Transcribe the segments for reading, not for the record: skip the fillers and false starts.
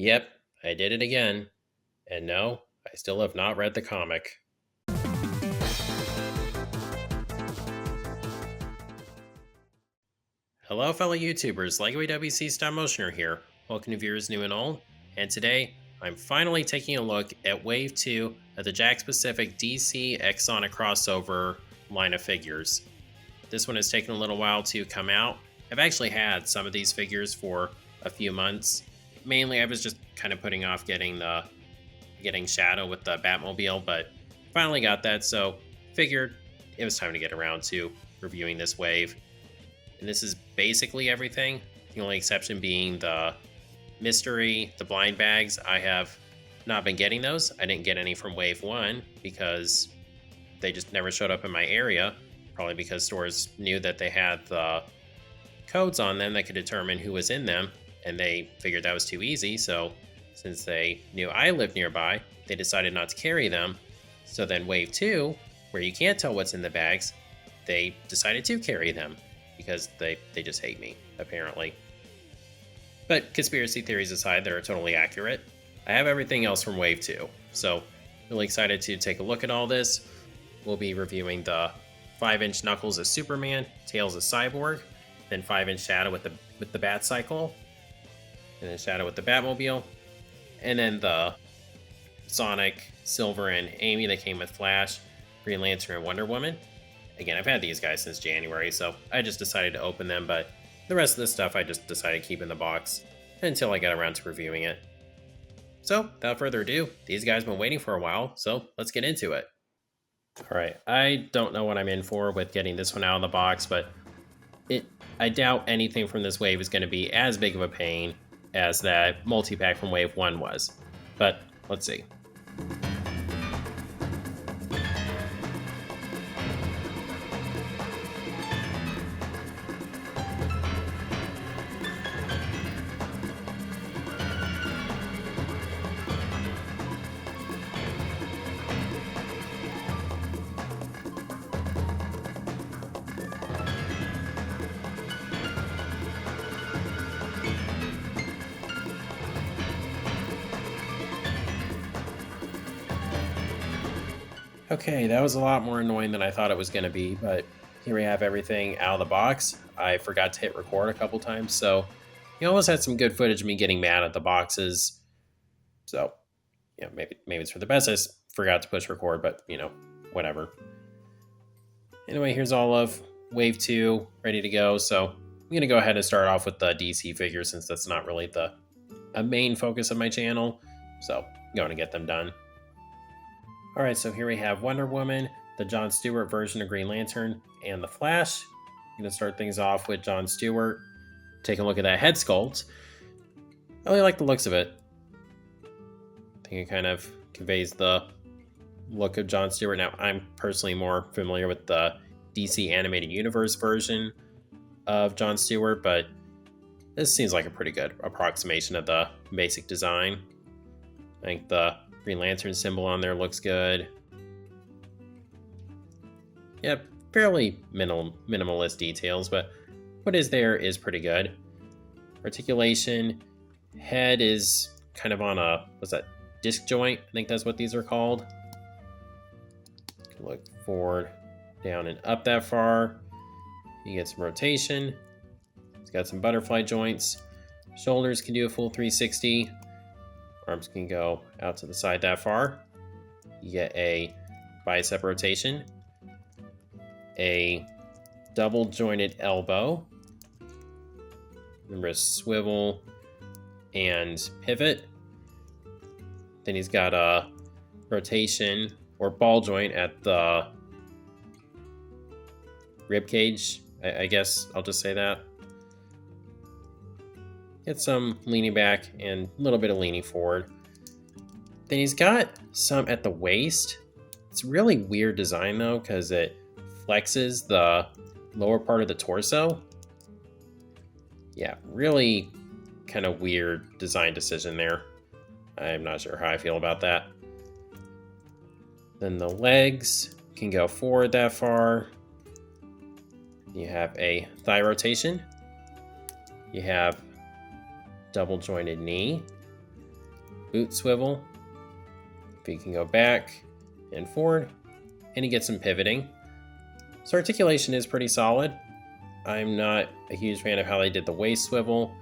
Yep, I did it again. And no, I still have not read the comic. Hello, fellow YouTubers. LegoWC Stop Motioner here. Welcome to viewers new and old. And today, I'm finally taking a look at Wave 2 of the Jakks Pacific DC X Sonic crossover line of figures. This one has taken a little while to come out. I've actually had some of these figures for a few months. Mainly, I was just kind of putting off getting Shadow with the Batmobile, but finally got that, so figured it was time to get around to reviewing this wave. And this is basically everything, the only exception being the mystery, the blind bags. I have not been getting those. I didn't get any from Wave 1 because they just never showed up in my area, probably because stores knew that they had the codes on them that could determine who was in them, and they figured that was too easy, so since they knew I lived nearby, they decided not to carry them. So then Wave 2, where you can't tell what's in the bags, they decided to carry them because they just hate me, apparently. But conspiracy theories aside, they're totally accurate. I have everything else from Wave 2, so really excited to take a look at all this. We'll be reviewing the 5-inch Knuckles as Superman, Tails as Cyborg, then 5-inch Shadow with the Batcycle, and then Shadow with the Batmobile, and then the Sonic, Silver, and Amy that came with Flash, Green Lantern, and Wonder Woman. Again, I've had these guys since January, so I just decided to open them, but the rest of the stuff I just decided to keep in the box until I got around to reviewing it. So, without further ado, these guys have been waiting for a while, so let's get into it. Alright, I don't know what I'm in for with getting this one out of the box, but I doubt anything from this wave is going to be as big of a pain as that multi-pack from Wave 1 was. But let's see. Okay, that was a lot more annoying than I thought it was going to be, but here we have everything out of the box. I forgot to hit record a couple times, so you almost had some good footage of me getting mad at the boxes. So, maybe it's for the best. I just forgot to push record, but, whatever. Anyway, here's all of Wave 2 ready to go, so I'm going to go ahead and start off with the DC figures since that's not really a main focus of my channel, so I'm going to get them done. Alright, so here we have Wonder Woman, the Jon Stewart version of Green Lantern, and the Flash. I'm going to start things off with Jon Stewart. Take a look at that head sculpt. I really like the looks of it. I think it kind of conveys the look of Jon Stewart. Now, I'm personally more familiar with the DC Animated Universe version of Jon Stewart, but this seems like a pretty good approximation of the basic design. I think the Green Lantern symbol on there looks good. Yep, fairly minimalist details, but what is there is pretty good. Articulation, head is kind of on a, what's that, disc joint? I think that's what these are called. Look forward, down, and up that far. You get some rotation. It's got some butterfly joints. Shoulders can do a full 360. Arms can go out to the side that far. You get a bicep rotation, a double jointed elbow, wrist swivel, and pivot. Then he's got a rotation or ball joint at the rib cage. I guess I'll just say that. Get some leaning back and a little bit of leaning forward. Then he's got some at the waist. It's a really weird design though, because it flexes the lower part of the torso. Yeah, really kind of weird design decision there. I'm not sure how I feel about that. Then the legs can go forward that far. You have a thigh rotation. You have double jointed knee. boot swivel. Feet can go back and forward, and you get some pivoting. So articulation is pretty solid. I'm not a huge fan of how they did the waist swivel,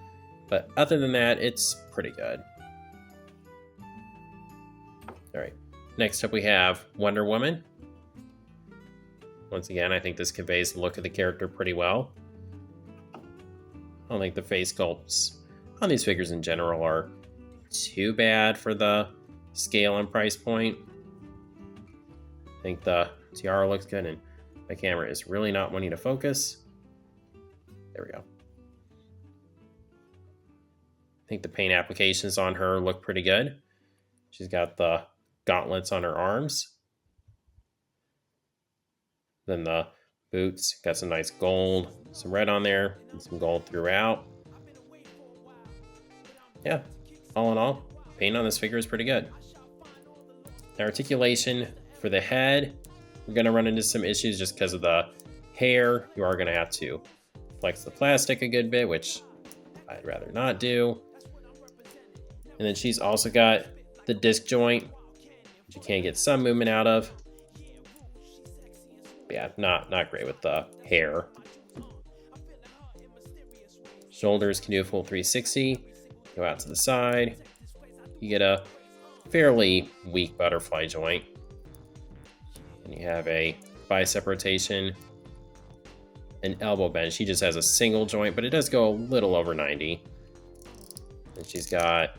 but other than that, it's pretty good. All right, next up we have Wonder Woman. Once again, I think this conveys the look of the character pretty well. I don't think the face sculpts on these figures in general are too bad for the scale and price point. I think the tiara looks good, and my camera is really not wanting to focus. There we go. I think the paint applications on her look pretty good. She's got the gauntlets on her arms. Then the boots, got some nice gold, some red on there, and some gold throughout. Yeah, all in all, paint on this figure is pretty good. The articulation for the head, we're going to run into some issues just because of the hair. You are going to have to flex the plastic a good bit, which I'd rather not do. And then she's also got the disc joint, which you can get some movement out of. But yeah, not great with the hair. Shoulders can do a full 360. Go out to the side. You get a fairly weak butterfly joint. And you have a bicep rotation, an elbow bend. She just has a single joint, but it does go a little over 90. And she's got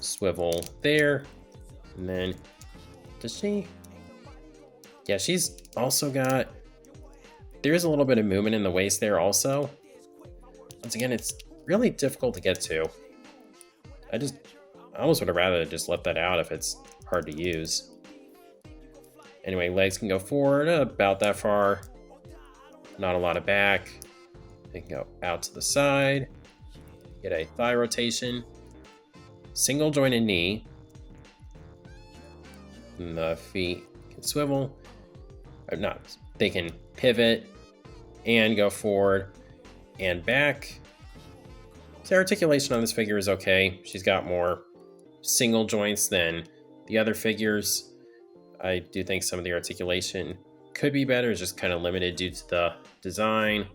swivel there. And then, does she? Yeah, she's also got, there's a little bit of movement in the waist there also. Once again, it's really difficult to get to. I almost would have rather just let that out if it's hard to use. Anyway, legs can go forward about that far. Not a lot of back. They can go out to the side. Get a thigh rotation. Single jointed knee. And the feet can swivel. Or not, they can pivot and go forward and back. So articulation on this figure is okay. She's got more single joints than the other figures. I do think some of the articulation could be better. It's just kind of limited due to the design.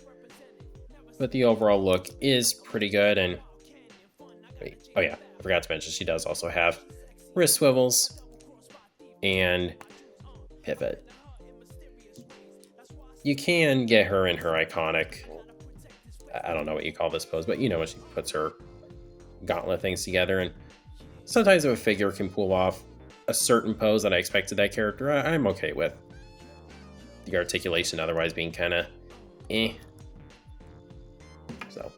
But the overall look is pretty good. And wait, oh yeah, I forgot to mention she does also have wrist swivels and pivot. You can get her in her iconic, I don't know what you call this pose, but you know when she puts her gauntlet things together. And sometimes if a figure can pull off a certain pose that I expected that character, I'm okay with the articulation otherwise being kind of eh. So,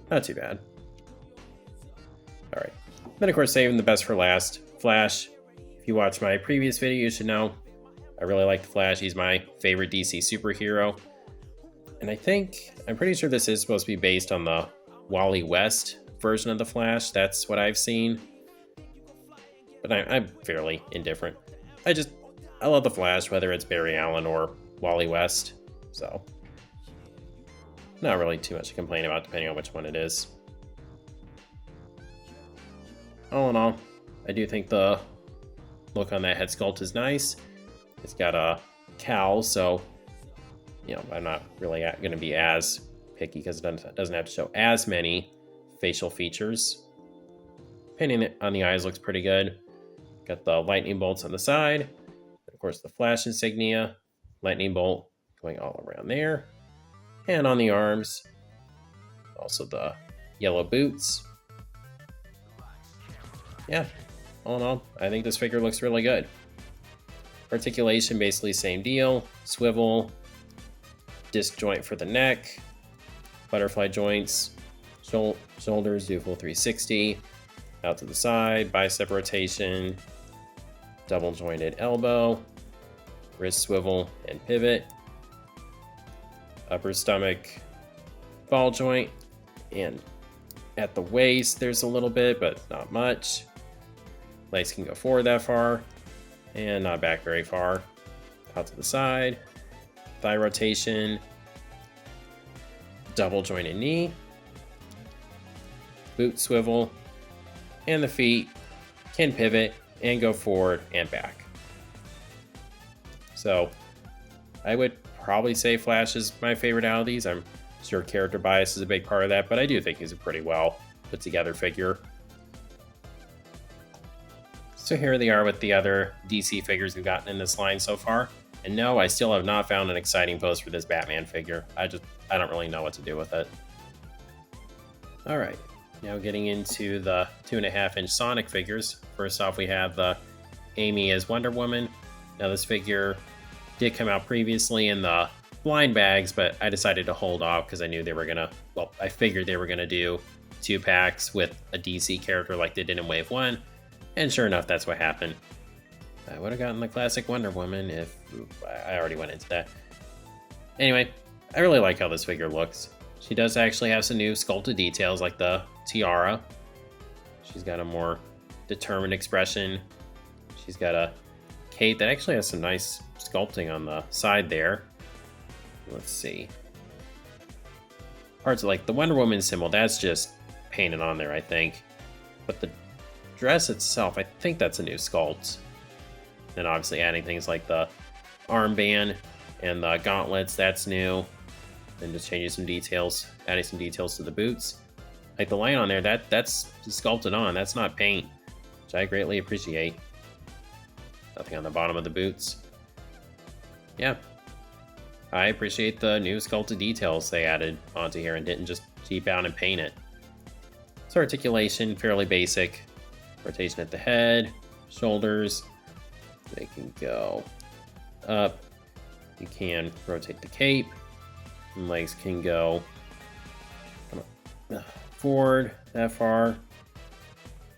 not too bad. All right. Then, of course, saving the best for last, Flash. If you watched my previous video, you should know I really like the Flash. He's my favorite DC superhero. And I'm pretty sure this is supposed to be based on the Wally West version of the Flash. That's what I've seen. But I'm fairly indifferent. I love the Flash, whether it's Barry Allen or Wally West. So, not really too much to complain about depending on which one it is. All in all, I do think the look on that head sculpt is nice. It's got a cowl, so you know I'm not really going to be as picky because it doesn't have to show as many facial features. Painting on the eyes looks pretty good. Got the lightning bolts on the side. Of course, the Flash insignia, lightning bolt going all around there. And on the arms, also the yellow boots. Yeah, all in all, I think this figure looks really good. Articulation, basically same deal. Swivel, disc joint for the neck, butterfly joints, shoulders do full 360, out to the side, bicep rotation, double jointed elbow, wrist swivel and pivot, upper stomach ball joint, and at the waist there's a little bit, but not much. Legs can go forward that far, and not back very far. Out to the side, thigh rotation, double jointed knee, boot swivel, and the feet can pivot and go forward and back. So I would probably say Flash is my favorite out of these. I'm sure character bias is a big part of that, but I do think he's a pretty well put together figure. So here they are with the other DC figures we've gotten in this line so far. And no, I still have not found an exciting post for this Batman figure. I don't really know what to do with it. All right, now getting into the 2.5-inch Sonic figures. First off, we have the Amy as Wonder Woman. Now this figure did come out previously in the blind bags, but I decided to hold off because I knew they were gonna, well, I figured they were gonna do 2 packs with a DC character like they did in Wave 1. And sure enough, that's what happened. I would have gotten the classic Wonder Woman if I already went into that. Anyway, I really like how this figure looks. She does actually have some new sculpted details like the tiara. She's got a more determined expression. She's got a cape that actually has some nice sculpting on the side there. Let's see. Parts of like the Wonder Woman symbol, that's just painted on there, I think. But the dress itself, I think that's a new sculpt. And obviously adding things like the armband and the gauntlets, that's new. And just changing some details, adding some details to the boots. Like the line on there, that's sculpted on, that's not paint, which I greatly appreciate. Nothing on the bottom of the boots. Yeah, I appreciate the new sculpted details they added onto here and didn't just cheap out and paint it. So articulation, fairly basic. Rotation at the head, shoulders. They can go up. You can rotate the cape. And legs can go forward that far.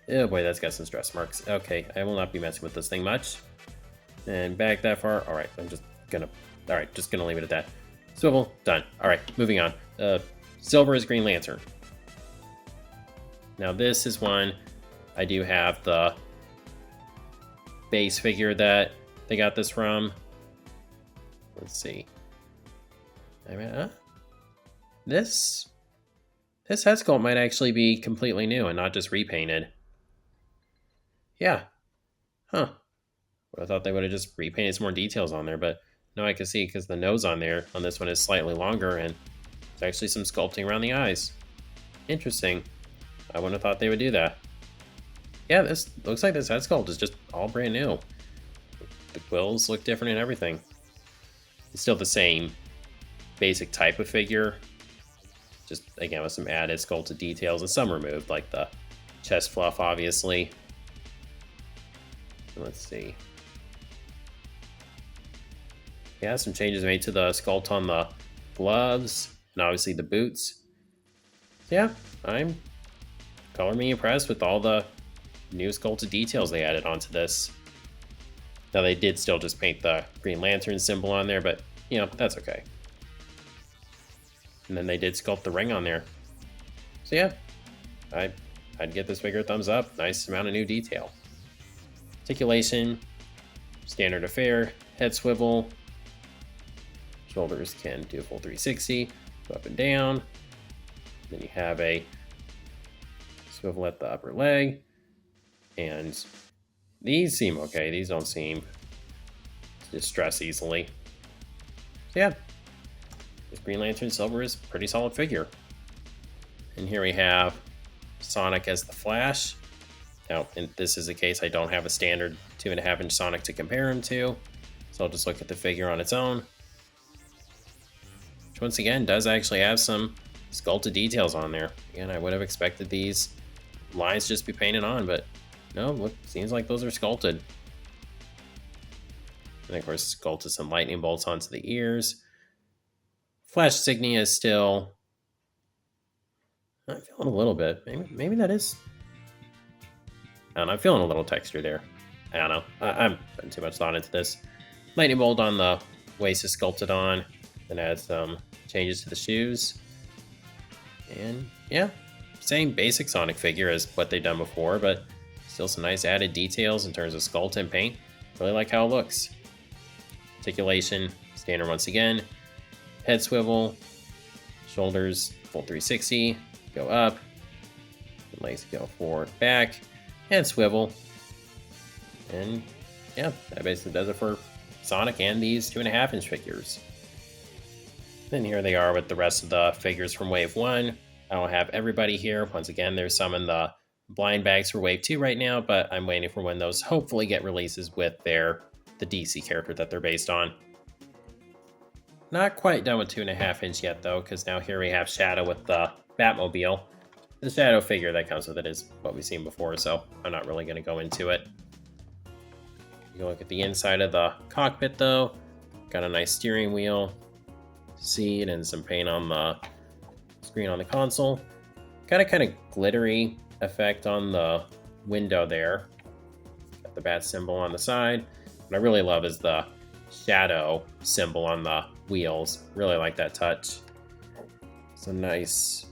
Oh boy, that's got some stress marks. Okay, I will not be messing with this thing much. And back that far. All right, just gonna leave it at that. Swivel, done. All right, moving on. Silver is Green Lantern. Now this is one I do have the base figure that they got this from. Let's see. I mean, this head sculpt might actually be completely new and not just repainted. Yeah. Huh. I thought they would have just repainted some more details on there, but no, I can see because the nose on there on this one is slightly longer and there's actually some sculpting around the eyes. Interesting. I wouldn't have thought they would do that. Yeah, this looks like this head sculpt is just all brand new. The quills look different and everything. It's still the same basic type of figure, just again with some added sculpted details and some removed, like the chest fluff, obviously. Let's see. Yeah, some changes made to the sculpt on the gloves and obviously the boots. Yeah, I'm color me impressed with all the new sculpted details they added onto this. Now they did still just paint the Green Lantern symbol on there, but you know, that's okay. And then they did sculpt the ring on there. So yeah, I'd give this figure a thumbs up. Nice amount of new detail. Articulation, standard affair, head swivel. Shoulders can do a full 360, go up and down. Then you have a swivel at the upper leg. And these seem okay. These don't seem to distress easily. So yeah, this Green Lantern Silver is a pretty solid figure. And here we have Sonic as the Flash. Now, in this is a case I don't have a standard 2.5-inch Sonic to compare him to, so I'll just look at the figure on its own. Which once again does actually have some sculpted details on there. Again, I would have expected these lines just be painted on, but no, look, seems like those are sculpted. And of course, sculpted some lightning bolts onto the ears. Flash insignia is still, I'm feeling a little bit. Maybe that is. I don't know. I'm feeling a little texture there. I don't know. I'm putting too much thought into this. Lightning bolt on the waist is sculpted on. Then add some changes to the shoes. And yeah, same basic Sonic figure as what they've done before, but still some nice added details in terms of sculpt and paint. Really like how it looks. Articulation, standard once again. Head swivel, shoulders, full 360, go up. Legs go forward, back. and swivel. And yeah, that basically does it for Sonic and these 2.5-inch figures. Then here they are with the rest of the figures from Wave 1. I don't have everybody here. Once again, there's some in the blind bags for Wave 2 right now, but I'm waiting for when those hopefully get releases with the DC character that they're based on. Not quite done with 2.5-inch yet though, because now here we have Shadow with the Batmobile. The Shadow figure that comes with it is what we've seen before, so I'm not really going to go into it. You can look at the inside of the cockpit though. Got a nice steering wheel, seat, and some paint on the screen on the console. Got a kind of glittery effect on the window there. Got the bat symbol on the side. What I really love is the shadow symbol on the wheels. Really like that touch. It's a nice...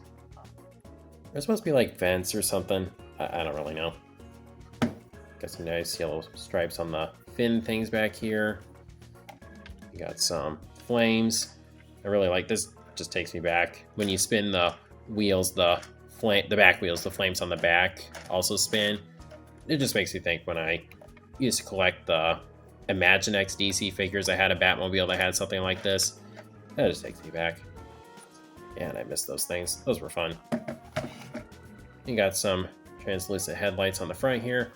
They're supposed to be like vents or something. I don't really know. Got some nice yellow stripes on the fin things back here. You got some flames. I really like this. Just takes me back. When you spin the wheels, the back wheels, the flames on the back also spin. It just makes me think when I used to collect the Imaginext DC figures. I had a Batmobile that had something like this. That just takes me back. Yeah, and I miss those things. Those were fun. You got some translucent headlights on the front here.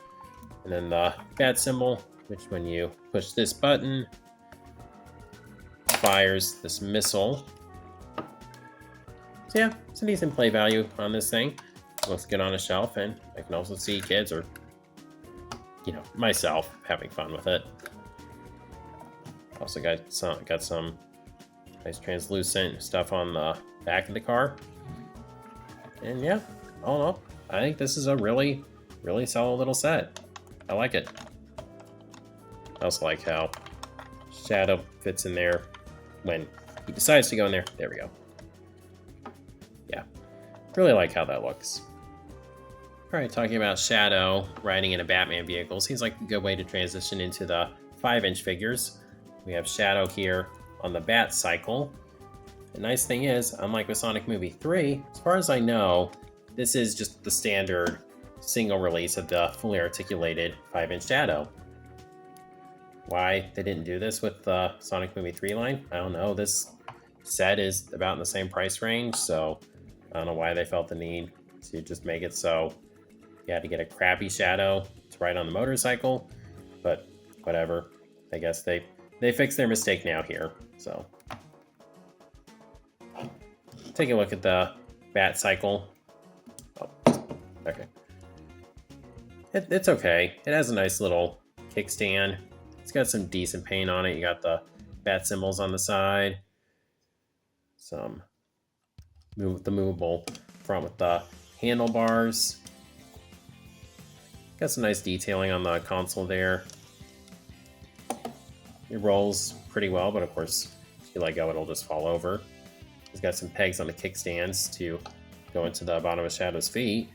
And then the bat symbol, which when you push this button, fires this missile. So yeah, it's a decent play value on this thing. It looks good on a shelf, and I can also see kids or, myself having fun with it. Also got some nice translucent stuff on the back of the car. And yeah, all in all, I think this is a really, really solid little set. I like it. I also like how Shadow fits in there when he decides to go in there. There we go. Yeah, really like how that looks. All right, talking about Shadow riding in a Batman vehicle seems like a good way to transition into the 5-inch figures. We have Shadow here on the Batcycle. The nice thing is, unlike with Sonic Movie 3, as far as I know, this is just the standard single release of the fully articulated 5-inch Shadow. Why they didn't do this with the Sonic Movie 3 line, I don't know. This set is about in the same price range, so I don't know why they felt the need to just make it so you had to get a crappy Shadow to ride on the motorcycle, but whatever. I guess they fixed their mistake now here, so. Take a look at the Batcycle. Oh, okay. It's okay. It has a nice little kickstand. It's got some decent paint on it. You got the bat symbols on the side. The movable front with the handlebars. Got some nice detailing on the console there. It rolls pretty well, but of course, if you let go, it'll just fall over. It's got some pegs on the kickstands to go into the bottom of Shadow's feet.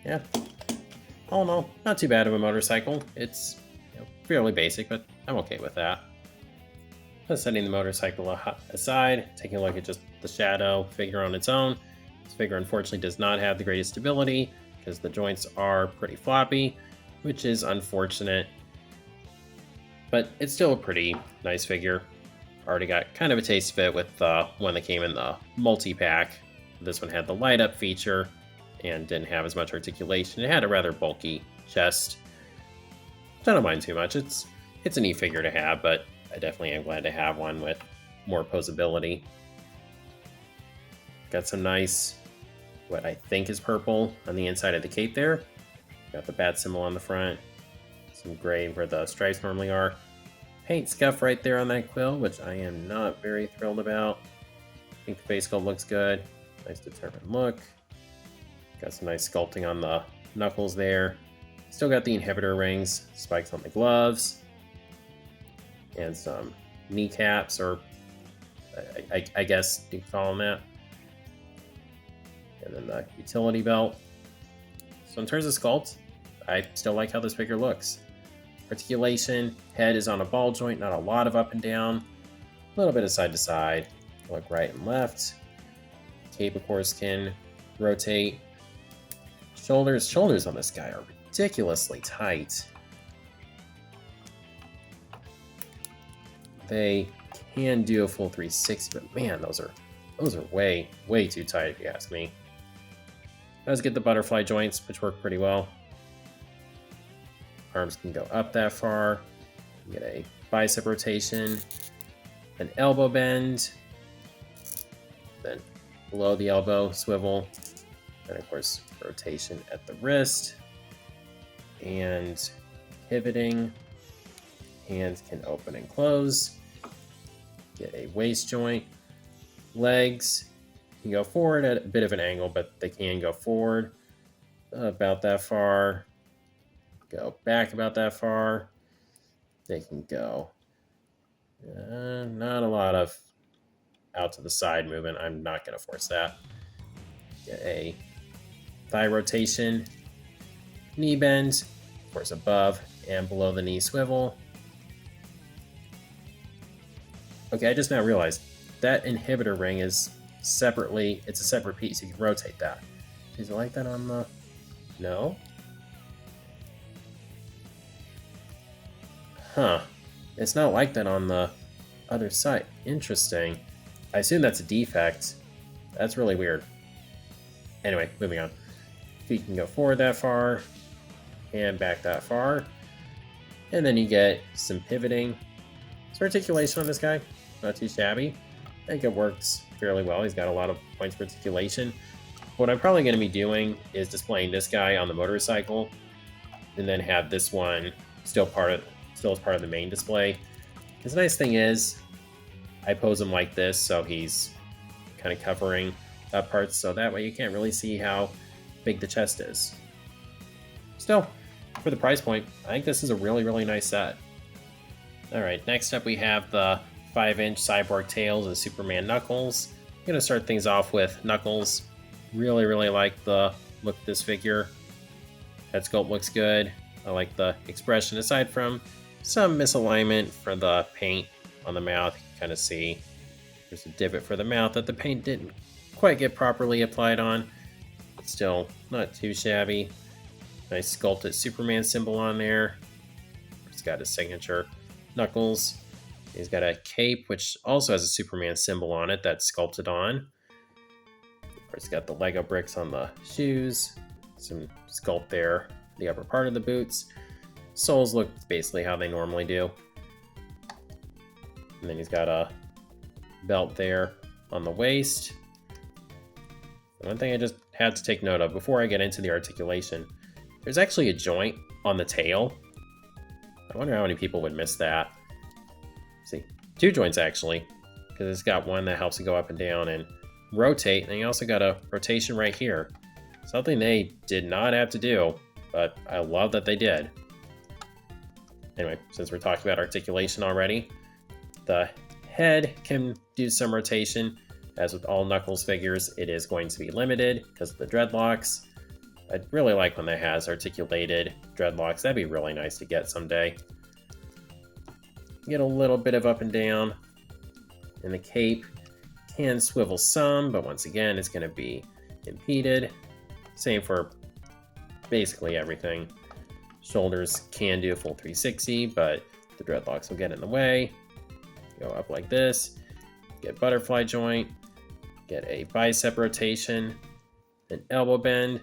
Yeah. All in all, not too bad of a motorcycle. It's fairly basic, but I'm okay with that. Just setting the motorcycle aside, taking a look at just the Shadow figure on its own. This figure unfortunately does not have the greatest stability because the joints are pretty floppy, which is unfortunate. But it's still a pretty nice figure. Already got kind of a taste of it with the one that came in the multi-pack. This one had the light-up feature and didn't have as much articulation. It had a rather bulky chest. I don't mind too much. It's a neat figure to have, but I definitely am glad to have one with more posability. Got some nice, what I think is purple on the inside of the cape there. Got the bat symbol on the front. Some gray where the stripes normally are. Paint scuff right there on that quill, which I am not very thrilled about. I think the face sculpt looks good. Nice determined look. Got some nice sculpting on the knuckles there. Still got the inhibitor rings, spikes on the gloves, and some kneecaps, or I guess you can call them that. And then the utility belt. So in terms of sculpt, I still like how this figure looks. Articulation, head is on a ball joint, not a lot of up and down. A little bit of side to side. Look right and left. Cape, of course, can rotate. Shoulders on this guy are ridiculously tight. They can do a full 360, but man, those are way too tight if you ask me. Does get the butterfly joints, which work pretty well. Arms can go up that far. You get a bicep rotation, an elbow bend, then below the elbow swivel, and of course rotation at the wrist, and pivoting. Hands can open and close. Get a waist joint. Legs can go forward at a bit of an angle, but they can go forward about that far. Go back about that far. They can go not a lot of out to the side movement. I'm not going to force that. Get a thigh rotation, knee bend, of course above and below the knee swivel. Okay, I just now realized that inhibitor ring is separately, it's a separate piece. You can rotate that. Is it like that on the... No? Huh. It's not like that on the other side. Interesting. I assume that's a defect. That's really weird. Anyway, moving on. Feet can go forward that far and back that far. And then you get some pivoting. Some articulation on this guy. Not too shabby. I think it works fairly well. He's got a lot of points for articulation. What I'm probably going to be doing is displaying this guy on the motorcycle and then have this one still as part of the main display. The nice thing is I pose him like this, so he's kind of covering that part, so that way you can't really see how big the chest is. Still, for the price point, I think this is a really nice set. Alright, next up we have the 5-inch Cyborg Tails and Superman Knuckles. I'm going to start things off with Knuckles. Really like the look of this figure. Head sculpt looks good. I like the expression, aside from some misalignment for the paint on the mouth. You can kind of see there's a divot for the mouth that the paint didn't quite get properly applied on. But still, not too shabby. Nice sculpted Superman symbol on there. He's got his signature Knuckles. He's got a cape, which also has a Superman symbol on it that's sculpted on. Of course, he's got the Lego bricks on the shoes. Some sculpt there, the upper part of the boots. Soles look basically how they normally do. And then he's got a belt there on the waist. One thing I just had to take note of before I get into the articulation, there's actually a joint on the tail. I wonder how many people would miss that. See, 2 joints actually, because it's got one that helps you go up and down and rotate, and you also got a rotation right here. Something they did not have to do, but I love that they did. Anyway, since we're talking about articulation already, the head can do some rotation. As with all Knuckles figures, it is going to be limited because of the dreadlocks. I'd really like when that has articulated dreadlocks. That'd be really nice to get someday. Get a little bit of up and down. And the cape can swivel some, but once again, it's going to be impeded. Same for basically everything. Shoulders can do a full 360, but the dreadlocks will get in the way. Go up like this. Get butterfly joint. Get a bicep rotation. An elbow bend.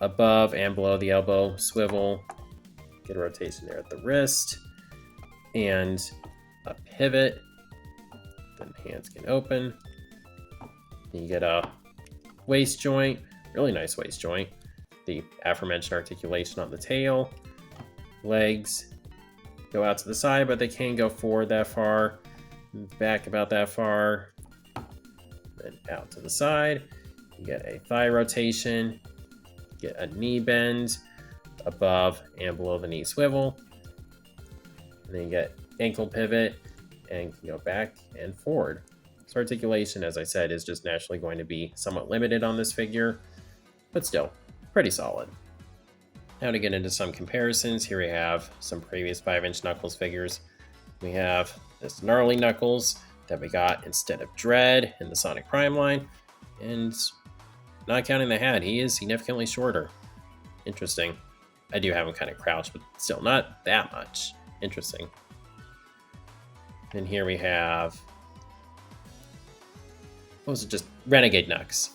Above and below the elbow swivel. Get a rotation there at the wrist. And a pivot. Then hands can open. And you get a waist joint. Really nice waist joint. The aforementioned articulation on the tail. Legs go out to the side, but they can go forward that far. Back about that far. Then out to the side. You get a thigh rotation. Get a knee bend above and below the knee swivel. And then you get ankle pivot and can go back and forward. So articulation, as I said, is just naturally going to be somewhat limited on this figure, but still pretty solid. Now to get into some comparisons, here we have some previous 5-inch Knuckles figures. We have this gnarly Knuckles that we got instead of Dread in the Sonic Prime line, and not counting the hat, he is significantly shorter. Interesting. I do have him kind of crouched, but still not that much. Interesting. And here we have, what was it, just Renegade Nux.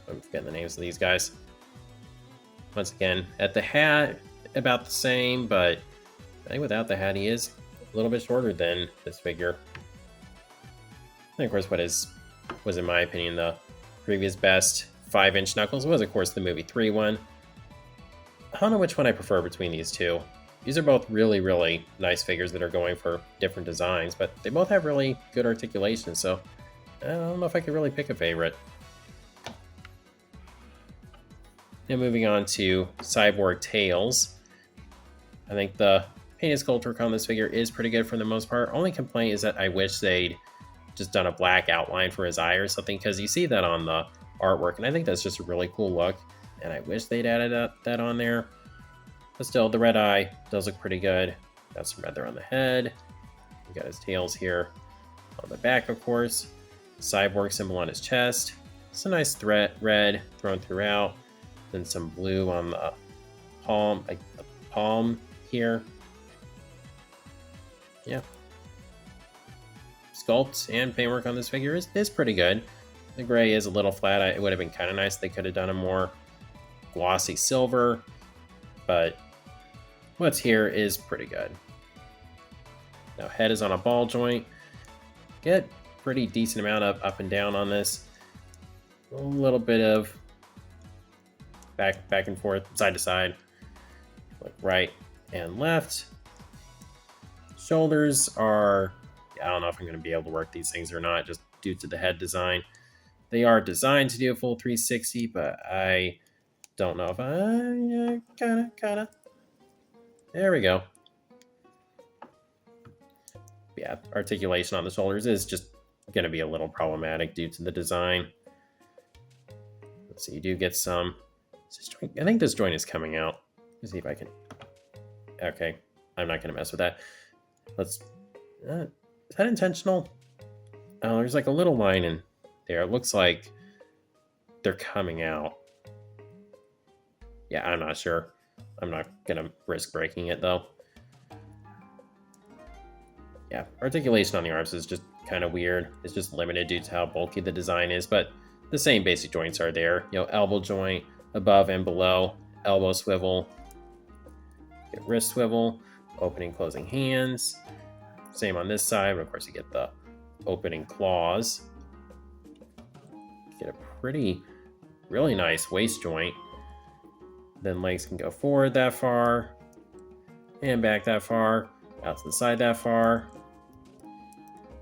I'm forgetting the names of these guys. Once again, at the hat, about the same, but I think without the hat, he is a little bit shorter than this figure. And of course, what was, in my opinion, the previous best 5-inch Knuckles was, of course, the movie 3 one. I don't know which one I prefer between these two. These are both really, really nice figures that are going for different designs, but they both have really good articulation, so I don't know if I could really pick a favorite. Now moving on to Cyborg Tails. I think the painted sculpture on this figure is pretty good for the most part. Only complaint is that I wish they'd just done a black outline for his eye or something, because you see that on the artwork, and I think that's just a really cool look, and I wish they'd added that on there. But still, the red eye does look pretty good. Got some red there on the head. We got his tails here on the back, of course. Cyborg symbol on his chest. It's a nice red thrown throughout. Then some blue on the palm, like the palm here. Yeah. Sculpt and paintwork on this figure is pretty good. The gray is a little flat. It would have been kind of nice. They could have done a more glossy silver, but what's here is pretty good. Now head is on a ball joint. Get pretty decent amount of up and down on this. A little bit of back and forth, side to side, like right and left. Shoulders are, I don't know if I'm going to be able to work these things or not, just due to the head design. They are designed to do a full 360, but I don't know if kind of. There we go. Yeah, articulation on the shoulders is just going to be a little problematic due to the design. Let's see, you do get some. I think this joint is coming out. Let's see if I can. Okay, I'm not going to mess with that. Let's. Is that intentional? Oh, there's like a little line in there. It looks like they're coming out. Yeah, I'm not sure. I'm not going to risk breaking it, though. Yeah, articulation on the arms is just kind of weird. It's just limited due to how bulky the design is, but the same basic joints are there. You know, elbow joint, above and below, elbow swivel, get wrist swivel, opening, closing hands. Same on this side, but of course you get the opening claws. Get a really nice waist joint. Then legs can go forward that far, and back that far, out to the side that far.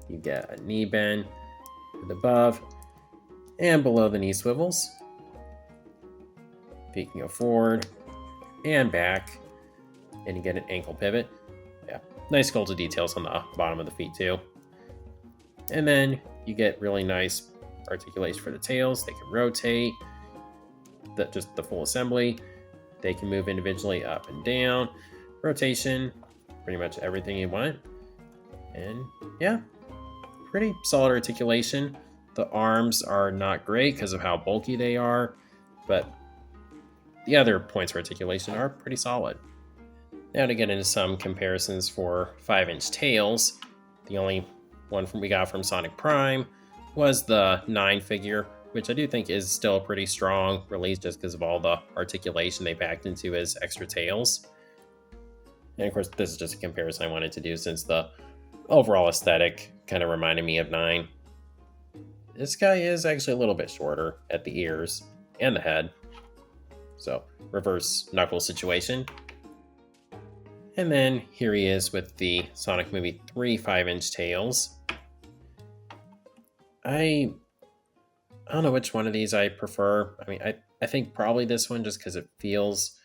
You get a knee bend with above and below the knee swivels. Feet can go forward and back, and you get an ankle pivot. Yeah, nice sculpted details on the bottom of the feet too. And then you get really nice articulation for the tails. They can rotate, just the full assembly. They can move individually up and down. Rotation, pretty much everything you want. And yeah, pretty solid articulation. The arms are not great because of how bulky they are, but the other points of articulation are pretty solid. Now to get into some comparisons for 5-inch tails, the only one we got from Sonic Prime was the 9 figure, which I do think is still a pretty strong release just because of all the articulation they packed into his extra tails. And of course, this is just a comparison I wanted to do since the overall aesthetic kind of reminded me of 9. This guy is actually a little bit shorter at the ears and the head. So, reverse Knuckles situation. And then here he is with the Sonic Movie 3 5-inch tails. I don't know which one of these I prefer. I mean, I think probably this one just because it feels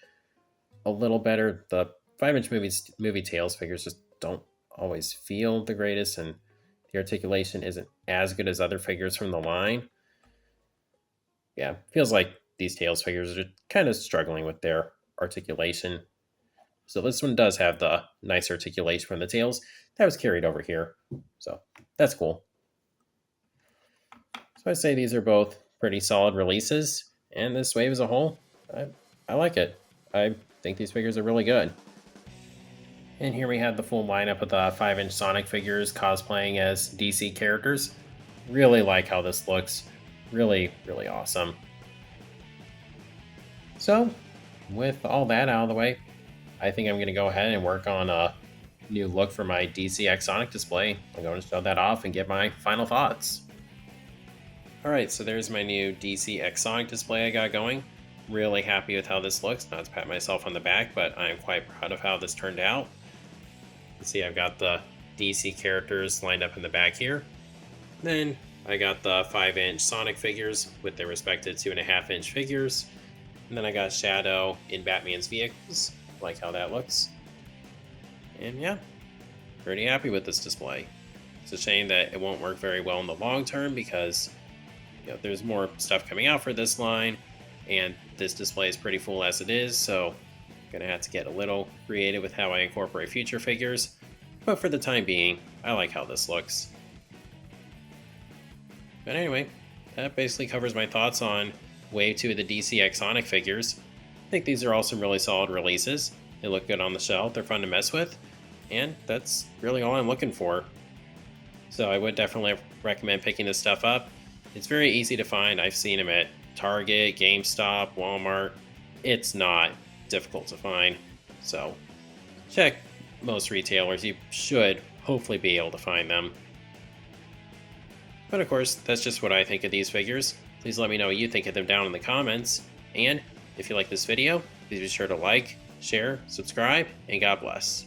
a little better. The 5-inch movie tails figures just don't always feel the greatest, and the articulation isn't as good as other figures from the line. Yeah, feels like these tails figures are kind of struggling with their articulation. So this one does have the nice articulation from the tails that was carried over here. So that's cool. So I'd say these are both pretty solid releases, and this wave as a whole, I like it. I think these figures are really good. And here we have the full lineup of the 5-inch Sonic figures cosplaying as DC characters. Really like how this looks. Really, really awesome. So, with all that out of the way, I think I'm going to go ahead and work on a new look for my DC X Sonic display. I'm going to show that off and get my final thoughts. Alright, so there's my new DC X Sonic display I got going. Really happy with how this looks. Not to pat myself on the back, but I am quite proud of how this turned out. You can see I've got the DC characters lined up in the back here. Then I got the 5-inch Sonic figures with their respective 2.5-inch figures. And then I got Shadow in Batman's vehicles. Like how that looks. And yeah, pretty happy with this display. It's a shame that it won't work very well in the long term because there's more stuff coming out for this line, and this display is pretty full as it is, so I'm gonna have to get a little creative with how I incorporate future figures. But for the time being, I like how this looks. But anyway, that basically covers my thoughts on Wave 2 of the DC X Sonic figures. I think these are all some really solid releases. They look good on the shelf, they're fun to mess with, and that's really all I'm looking for. So I would definitely recommend picking this stuff up. It's very easy to find. I've seen them at Target, GameStop, Walmart. It's not difficult to find. So check most retailers. You should hopefully be able to find them. But of course, that's just what I think of these figures. Please let me know what you think of them down in the comments. And if you like this video, please be sure to like, share, subscribe, and God bless.